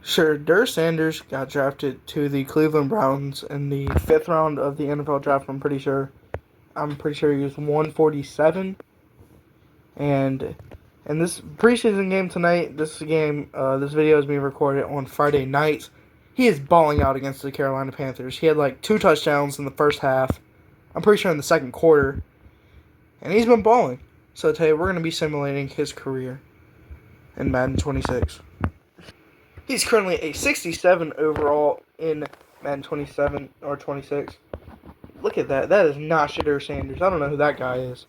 Shedeur Sanders got drafted to the Cleveland Browns in the fifth round of the NFL draft. I'm pretty sure. He was 147. And in this preseason game tonight, this video is being recorded on Friday night. He is balling out against the Carolina Panthers. He had like 2 touchdowns in the first half. I'm pretty sure in the second quarter. And he's been balling. So today we're going to be simulating his career in Madden 26. He's currently a 67 overall in Madden 27 or 26. Look at that. That is not Shedeur Sanders. I don't know who that guy is.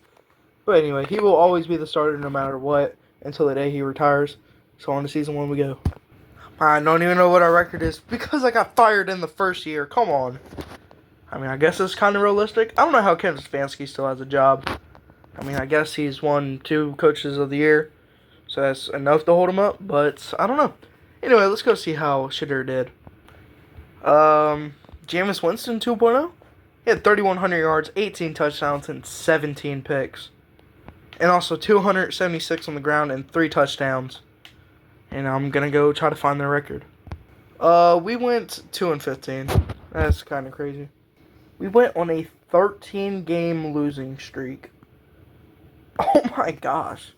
But anyway, he will always be the starter no matter what until the day he retires. So on to season 1 we go. I don't even know what our record is because I got fired in the first year. Come on. I mean, I guess it's kind of realistic. I don't know how Kevin Stefanski still has a job. I mean, I guess he's won 2 coaches of the year. So that's enough to hold him up. But I don't know. Anyway, let's go see how Shedeur did. Jameis Winston 2.0. He had 3,100 yards, 18 touchdowns, and 17 picks. And also 276 on the ground and 3 touchdowns. And I'm going to go try to find their record. We went 2-15. That's kind of crazy. We went on a 13-game losing streak. Oh my gosh.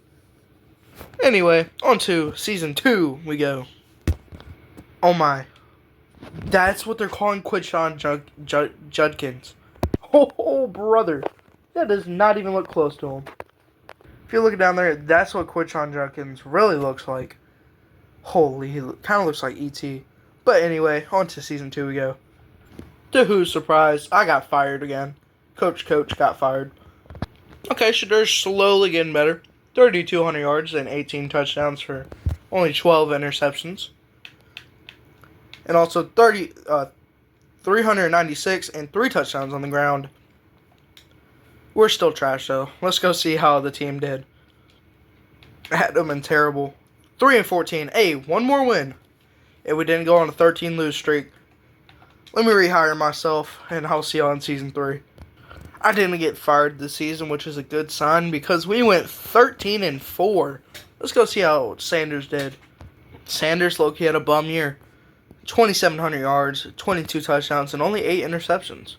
Anyway, on to season 2 we go. Oh my. That's what they're calling Quidshawn Judkins. Oh, brother. That does not even look close to him. If you look down there, that's what Quidshawn Judkins really looks like. Holy, he kind of looks like E.T. But anyway, on to season 2 we go. To whose surprise, I got fired again. Coach got fired. Okay, Shedeur's slowly getting better. 3,200 yards and 18 touchdowns for only 12 interceptions. And also 396 and 3 touchdowns on the ground. We're still trash, though. Let's go see how the team did. I had them in terrible. 3-14. Hey, one more win. If we didn't go on a 13-lose streak. Let me rehire myself, and I'll see y'all in season 3. I didn't get fired this season, which is a good sign, because we went 13-4. Let's go see how Sanders did. Sanders low-key had a bum year. 2,700 yards, 22 touchdowns, and only 8 interceptions.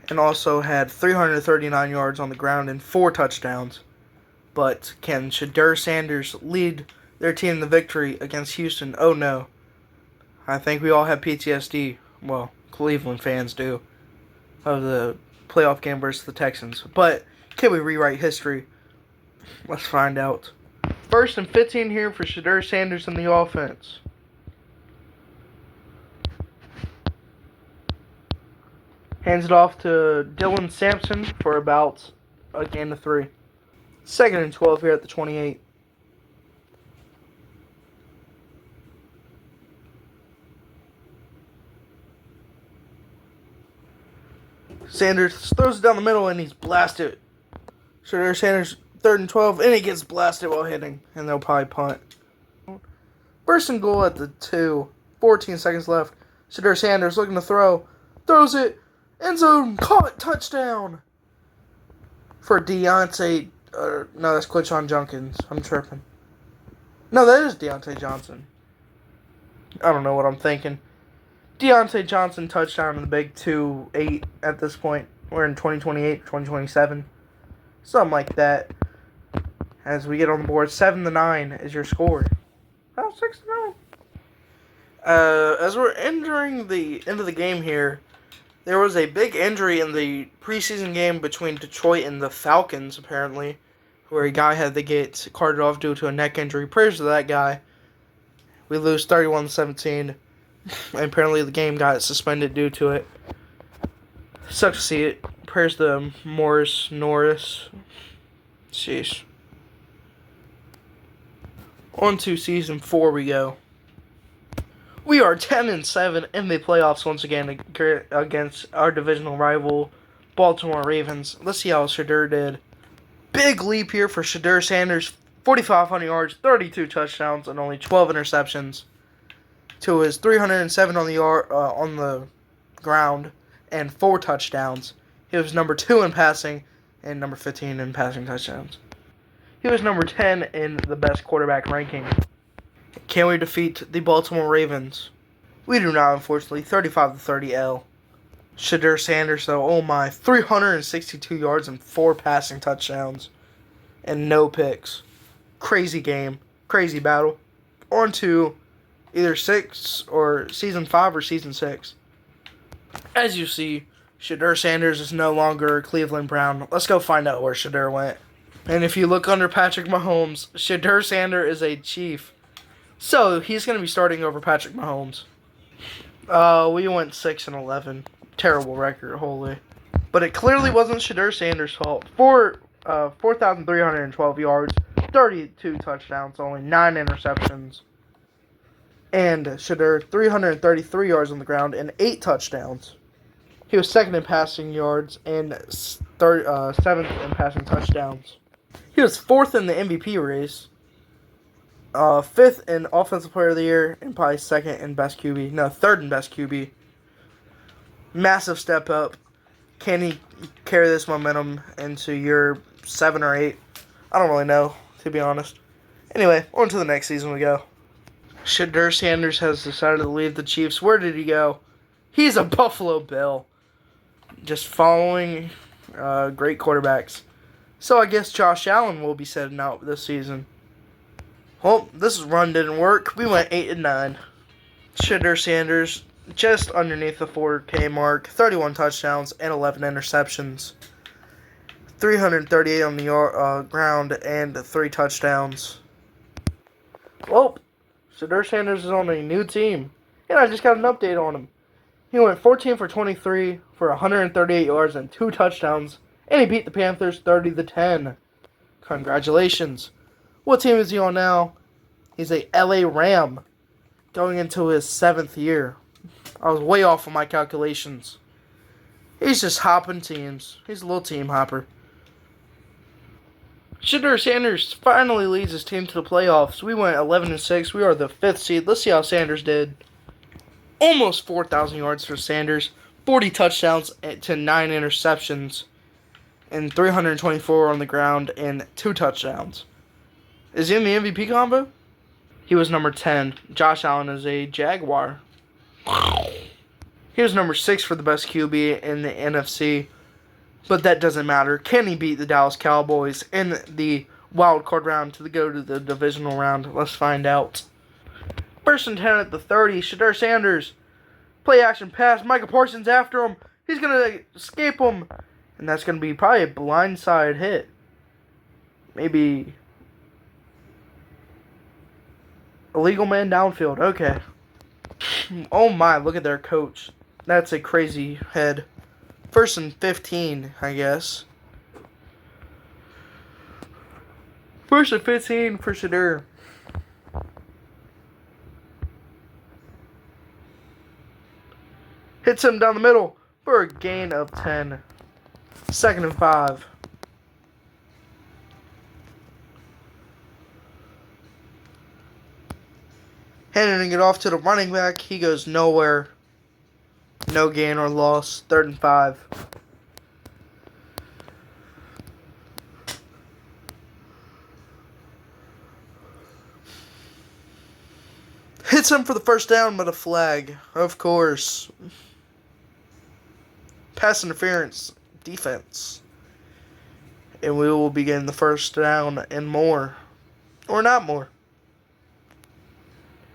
And also had 339 yards on the ground and 4 touchdowns. But can Shedeur Sanders lead their team to victory against Houston? Oh no. I think we all have PTSD. Well, Cleveland fans do. Of the playoff game versus the Texans. But can we rewrite history? Let's find out. 1st and 15 here for Shedeur Sanders in the offense. Hands it off to Dylan Sampson for about a gain of 3. 2nd and 12 here at the 28. Sanders throws it down the middle and he's blasted. Shedeur Sanders 3rd and 12 and he gets blasted while hitting. And they'll probably punt. 1st and goal at the 2. 14 seconds left. Shedeur Sanders looking to throw. Throws it. End zone, caught, touchdown for Deontay. No, that's Quidshawn Judkins. I'm tripping. No, that is Deontay Johnson. I don't know what I'm thinking. Deontay Johnson touchdown in the big 2-8 at this point. We're in 2028, 2027. Something like that. As we get on the board, 7-9 is your score. Oh, 6-9. As we're entering the end of the game here, there was a big injury in the preseason game between Detroit and the Falcons, apparently, where a guy had to get carted off due to a neck injury. Prayers to that guy. We lose 31-17, and apparently the game got suspended due to it. Sucks to see it. Prayers to Norris. Sheesh. On to season 4 we go. We are 10-7 in the playoffs once again against our divisional rival, Baltimore Ravens. Let's see how Shedeur did. Big leap here for Shedeur Sanders. 4,500 yards, 32 touchdowns, and only 12 interceptions. To his 307 on the ground and 4 touchdowns. He was number 2 in passing and number 15 in passing touchdowns. He was number 10 in the best quarterback ranking. Can we defeat the Baltimore Ravens? We do not, unfortunately. 35-30 L. Shedeur Sanders, though, oh my, 362 yards and 4 passing touchdowns. And no picks. Crazy game. Crazy battle. On to either Season 5 or Season 6. As you see, Shedeur Sanders is no longer a Cleveland Brown. Let's go find out where Shedeur went. And if you look under Patrick Mahomes, Shedeur Sanders is a Chief. So, he's going to be starting over Patrick Mahomes. We went 6-11. Terrible record, holy. But it clearly wasn't Shedeur Sanders' fault. 4,312 yards, 32 touchdowns, only 9 interceptions. And Shedeur, 333 yards on the ground and 8 touchdowns. He was second in passing yards and seventh in passing touchdowns. He was fourth in the MVP race. Fifth in Offensive Player of the Year, and probably second in Best QB. No, third in Best QB. Massive step up. Can he carry this momentum into year 7 or 8? I don't really know, to be honest. Anyway, on to the next season we go. Shedeur Sanders has decided to leave the Chiefs. Where did he go? He's a Buffalo Bill. Just following great quarterbacks. So I guess Josh Allen will be setting out this season. Well, this run didn't work. We went 8-9. Shedeur Sanders just underneath the 4K mark. 31 touchdowns and 11 interceptions. 338 on the ground and 3 touchdowns. Well, Shedeur Sanders is on a new team. And I just got an update on him. He went 14 for 23 for 138 yards and 2 touchdowns. And he beat the Panthers 30-10. Congratulations. What team is he on now? He's a LA Ram. Going into his 7th year. I was way off on my calculations. He's just hopping teams. He's a little team hopper. Shedeur Sanders finally leads his team to the playoffs. We went 11-6. We are the 5th seed. Let's see how Sanders did. Almost 4,000 yards for Sanders. 40 touchdowns to 9 interceptions. And 324 on the ground and 2 touchdowns. Is he in the MVP combo? He was number 10. Josh Allen is a Jaguar. He was number 6 for the best QB in the NFC. But that doesn't matter. Can he beat the Dallas Cowboys in the wild card round to go to the divisional round? Let's find out. First and 10 at the 30. Shedeur Sanders. Play action pass. Micah Parsons after him. He's going to escape him. And that's going to be probably a blindside hit. Maybe illegal man downfield. Okay. Oh my, look at their coach. That's a crazy head. First and 15, I guess. First and 15 for Shedeur. Hits him down the middle for a gain of 10. Second and 5. Handing it off to the running back. He goes nowhere. No gain or loss. Third and 5. Hits him for the first down, but a flag. Of course. Pass interference. Defense. And we will begin the first down and more. Or not more.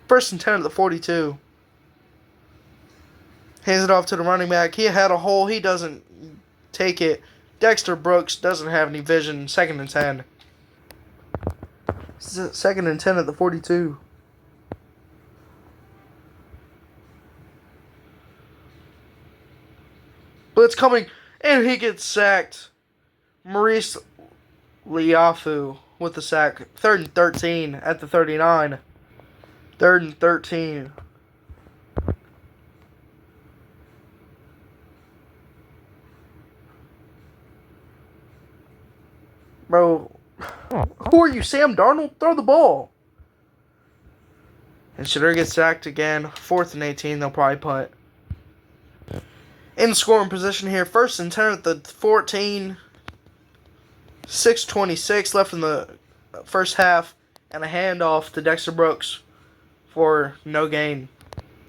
First and 10 at the 42. Hands it off to the running back. He had a hole. He doesn't take it. Dexter Brooks doesn't have any vision. Second and 10. Second and 10 at the 42. Blitz coming. And he gets sacked. Maurice Liafu with the sack. Third and 13 at the 39. Third and 13. Bro, who are you, Sam Darnold? Throw the ball. And Shedeur gets sacked again. Fourth and 18. They'll probably punt. In scoring position here. First and 10 at the 14. 6:26 left in the first half. And a handoff to Dexter Brooks for no gain.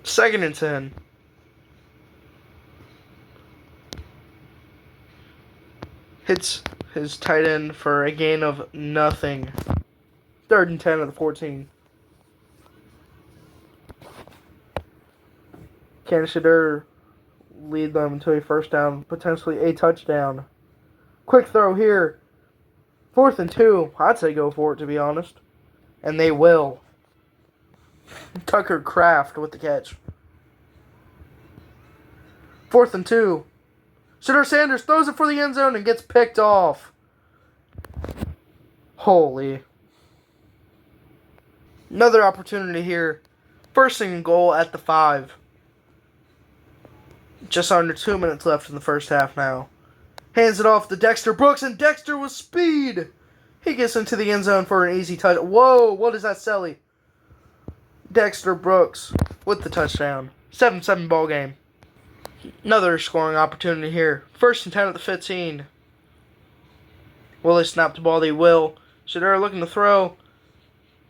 2nd and 10. Hits his tight end for a gain of nothing. 3rd and 10 at the 14. Can Shedeur lead them to a first down, potentially a touchdown? Quick throw here. 4th and 2. I'd say go for it, to be honest. And they will. Tucker Kraft with the catch. 4th and 2. Shedeur Sanders throws it for the end zone and gets picked off. Holy. Another opportunity here. 1st and goal at the 5. Just under 2 minutes left in the first half now. Hands it off to Dexter Brooks, and Dexter with speed. He gets into the end zone for an easy touch. Whoa, what is that, Selly? Dexter Brooks with the touchdown. 7-7 ball game. Another scoring opportunity here. 1st and 10 at the 15. Will they snap the ball? They will. Shedeur looking to throw.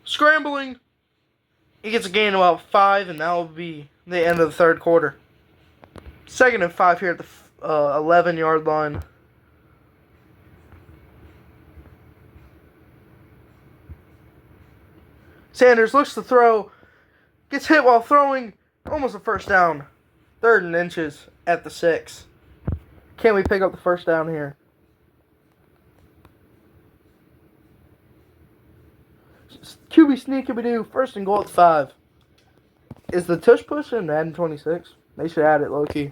Scrambling. He gets a gain of about 5, and that will be the end of the 3rd quarter. 2nd and 5 here at the 11-yard line. Sanders looks to throw. Gets hit while throwing. Almost a first down. 3rd and inches at the 6. Can we pick up the first down here? QB sneak we do. 1st and goal at the 5. Is the tush push in Madden 26? They should add it low key.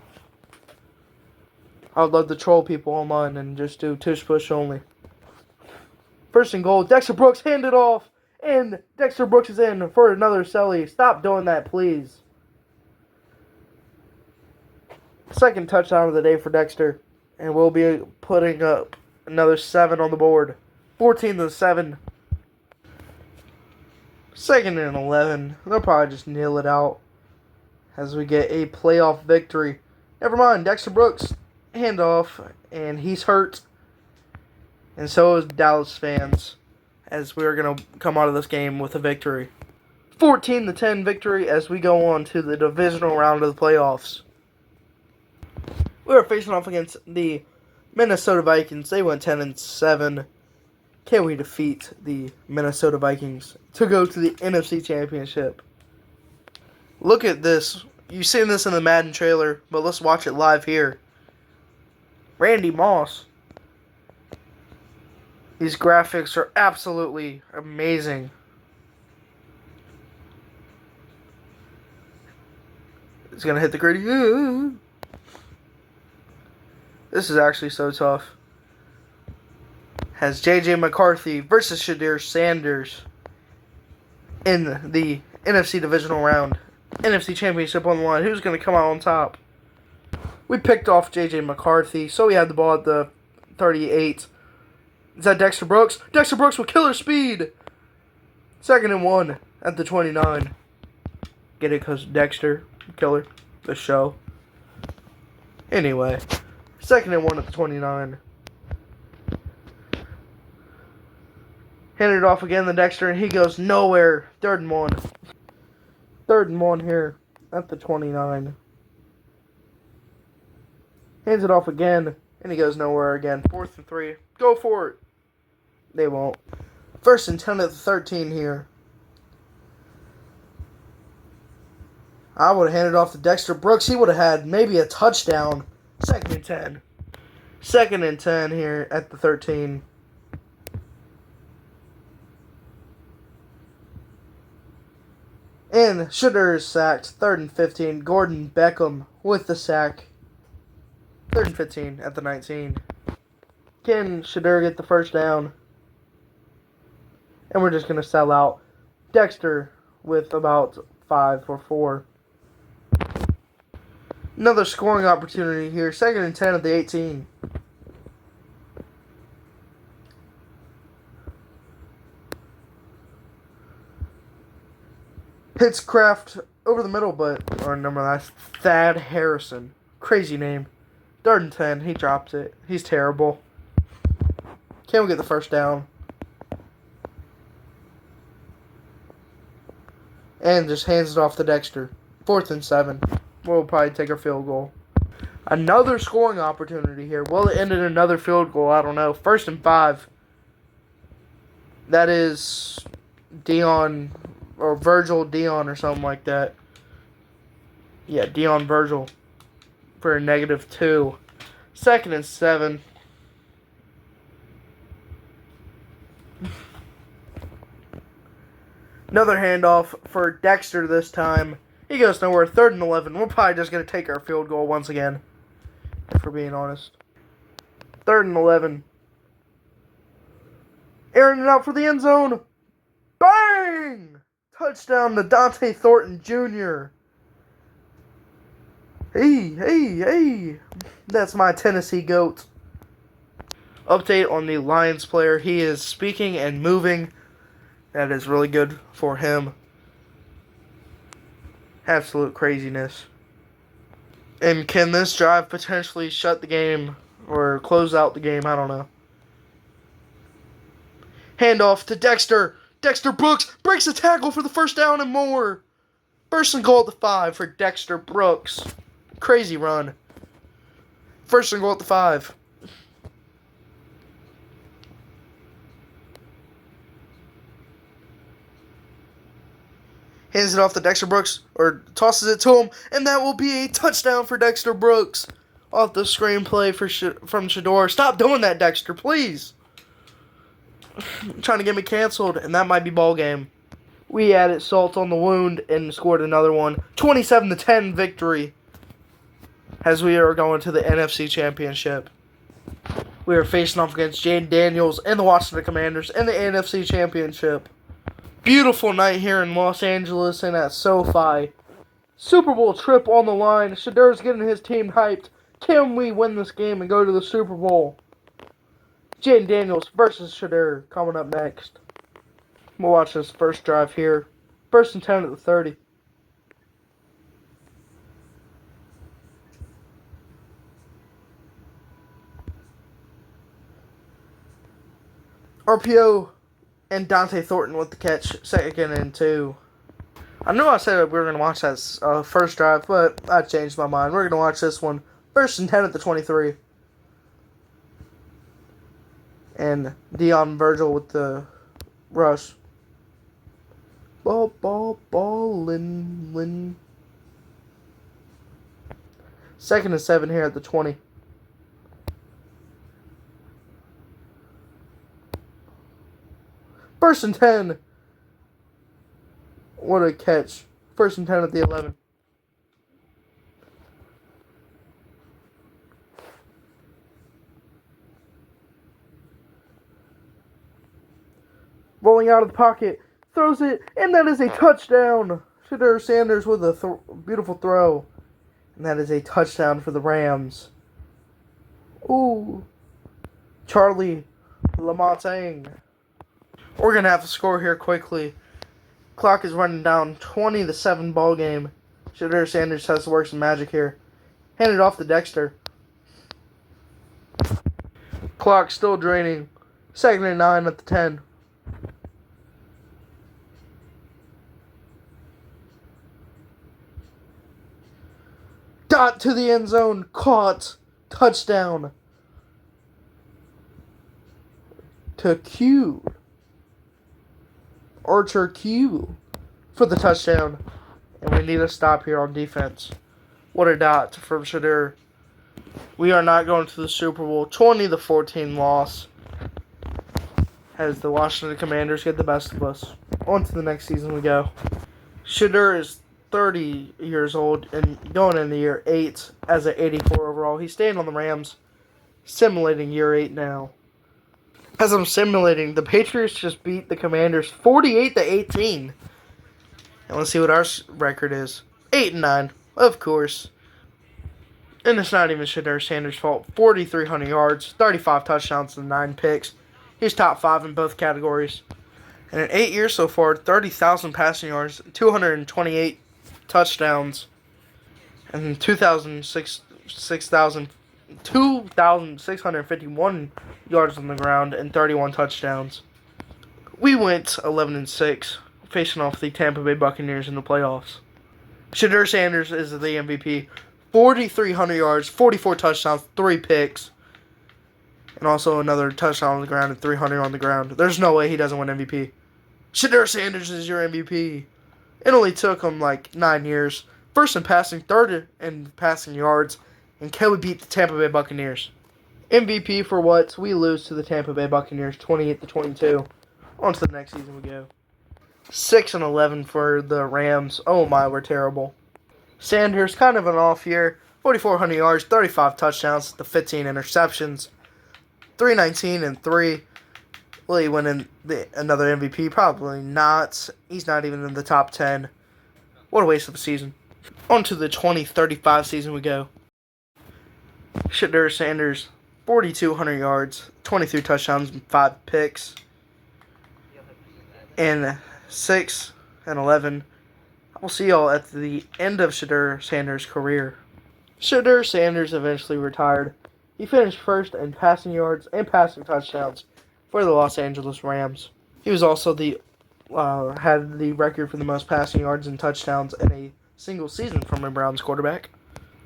I would love to troll people online and just do tush push only. 1st and goal. Dexter Brooks handed off. And Dexter Brooks is in for another Selly. Stop doing that, please. 2nd touchdown of the day for Dexter. And we'll be putting up another 7 on the board. 14-7. 2nd and 11. They'll probably just kneel it out as we get a playoff victory. Never mind. Dexter Brooks, handoff, and he's hurt. And so is Dallas fans, as we're going to come out of this game with a victory. 14-10 victory as we go on to the divisional round of the playoffs. We are facing off against the Minnesota Vikings. They went 10-7. Can we defeat the Minnesota Vikings to go to the NFC Championship? Look at this. You've seen this in the Madden trailer, but let's watch it live here. Randy Moss. These graphics are absolutely amazing. It's going to hit the gritty. This is actually so tough. Has J.J. McCarthy versus Shedeur Sanders in the NFC Divisional Round. NFC Championship on the line. Who's going to come out on top? We picked off J.J. McCarthy, so we had the ball at the 38. Is that Dexter Brooks? Dexter Brooks with killer speed. 2nd and 1 at the 29. Get it because Dexter, killer, the show. Anyway, 2nd and 1 at the 29. Handed it off again to Dexter, and he goes nowhere. 3rd and 1. 3rd and 1 here at the 29. Hands it off again, and he goes nowhere again. 4th and 3. Go for it. They won't. 1st and 10 at the 13 here. I would have handed off to Dexter Brooks. He would have had maybe a touchdown. 2nd and 10. 2nd and 10 here at the 13. And Shedeur is sacked. 3rd and 15. Gordon Beckham with the sack. 3rd and 15 at the 19. Can Shedeur get the first down? And we're just going to sell out. Dexter with about 5 or 4. Another scoring opportunity here. 2nd and 10 at the 18. Hits Kraft over the middle, or number that's Thad Harrison. Crazy name. 3rd and 10. He drops it. He's terrible. Can we get the first down? And just hands it off to Dexter. 4th and 7. We'll probably take a field goal. Another scoring opportunity here. Will it end in another field goal? I don't know. 1st and 5. That is Dion or Virgil Dion or something like that. Yeah, Dion Virgil for a -2. 2nd and 7. Another handoff for Dexter this time. He goes nowhere. 3rd and 11. We're probably just going to take our field goal once again, if we're being honest. 3rd and 11. Airing it out for the end zone. Bang! Touchdown to Dante Thornton Jr. Hey. That's my Tennessee GOAT. Update on the Lions player. He is speaking and moving. That is really good for him. Absolute craziness. And can this drive potentially shut the game or close out the game? I don't know. Handoff to Dexter. Dexter Brooks breaks a tackle for the 1st down and more. 1st and goal at the 5 for Dexter Brooks. Crazy run. 1st and goal at the 5. Hands it off to Dexter Brooks, or tosses it to him, and that will be a touchdown for Dexter Brooks. Off the screenplay from Shedeur. Stop doing that, Dexter, please. Trying to get me canceled, and that might be ball game. We added salt on the wound and scored another one. 27-10 victory as we are going to the NFC Championship. We are facing off against Jaden Daniels and the Washington Commanders in the NFC Championship. Beautiful night here in Los Angeles and at SoFi. Super Bowl trip on the line. Shedeur's getting his team hyped. Can we win this game and go to the Super Bowl? Jaden Daniels versus Shedeur coming up next. We'll watch this first drive here. 1st and 10 at the 30. RPO and Dante Thornton with the catch. 2nd and 2. I know I said we were going to watch that first drive, but I changed my mind. We're going to watch this one. 1st and 10 at the 23. And Dion Virgil with the rush. Ballin'. 2nd and 7 here at the 20. First and 10. What a catch. 1st and 10 at the 11. Rolling out of the pocket. Throws it. And that is a touchdown. Shedeur Sanders with a beautiful throw. And that is a touchdown for the Rams. Ooh. Charlie Lamontagne. We're going to have to score here quickly. Clock is running down. 20-7 ball game. Shedeur Sanders has to work some magic here. Hand it off to Dexter. Clock still draining. 2nd and 9 at the 10. Dot to the end zone. Caught. Touchdown. To Q. Archer Q for the touchdown. And we need a stop here on defense. What a dot from Shedeur. We are not going to the Super Bowl. 20-14 loss. As the Washington Commanders get the best of us. On to the next season we go. Shedeur is 30 years old and going into year 8 as an 84 overall. He's staying on the Rams. Simulating year 8 now. As I'm simulating, the Patriots just beat the Commanders 48-18. And let's see what our record is. 8-9, of course. And it's not even Shedeur Sanders' fault. 4,300 yards, 35 touchdowns, and 9 picks. He's top 5 in both categories. And in 8 years so far, 30,000 passing yards, 228 touchdowns, and 2,651 yards on the ground and 31 touchdowns. We went 11-6. facing off the Tampa Bay Buccaneers in the playoffs. Shedeur Sanders is the MVP. 4,300 yards, 44 touchdowns, 3 picks, and also another touchdown on the ground and 300 on the ground. There's no way he doesn't win MVP. Shedeur Sanders is your MVP. It only took him like 9 years. First in passing, third in passing yards, and can we beat the Tampa Bay Buccaneers? MVP for what? We lose to the Tampa Bay Buccaneers 28-22. On to the next season we go. 6-11 for the Rams. Oh my, we're terrible. Sanders, kind of an off year. 4,400 yards, 35 touchdowns, the 15 interceptions. 319 and 3. Will he win another MVP? Probably not. He's not even in the top 10. What a waste of a season. On to the 2035 season we go. Shedeur Sanders, 4,200 yards, 23 touchdowns, 5 picks. And 6-11. We'll see y'all at the end of Shedeur Sanders' career. Shedeur Sanders eventually retired. He finished first in passing yards and passing touchdowns for the Los Angeles Rams. He was also had the record for the most passing yards and touchdowns in a single season from a Browns quarterback.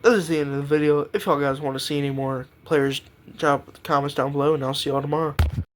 This is the end of the video. If y'all guys want to see any more players, drop comments down below, and I'll see y'all tomorrow.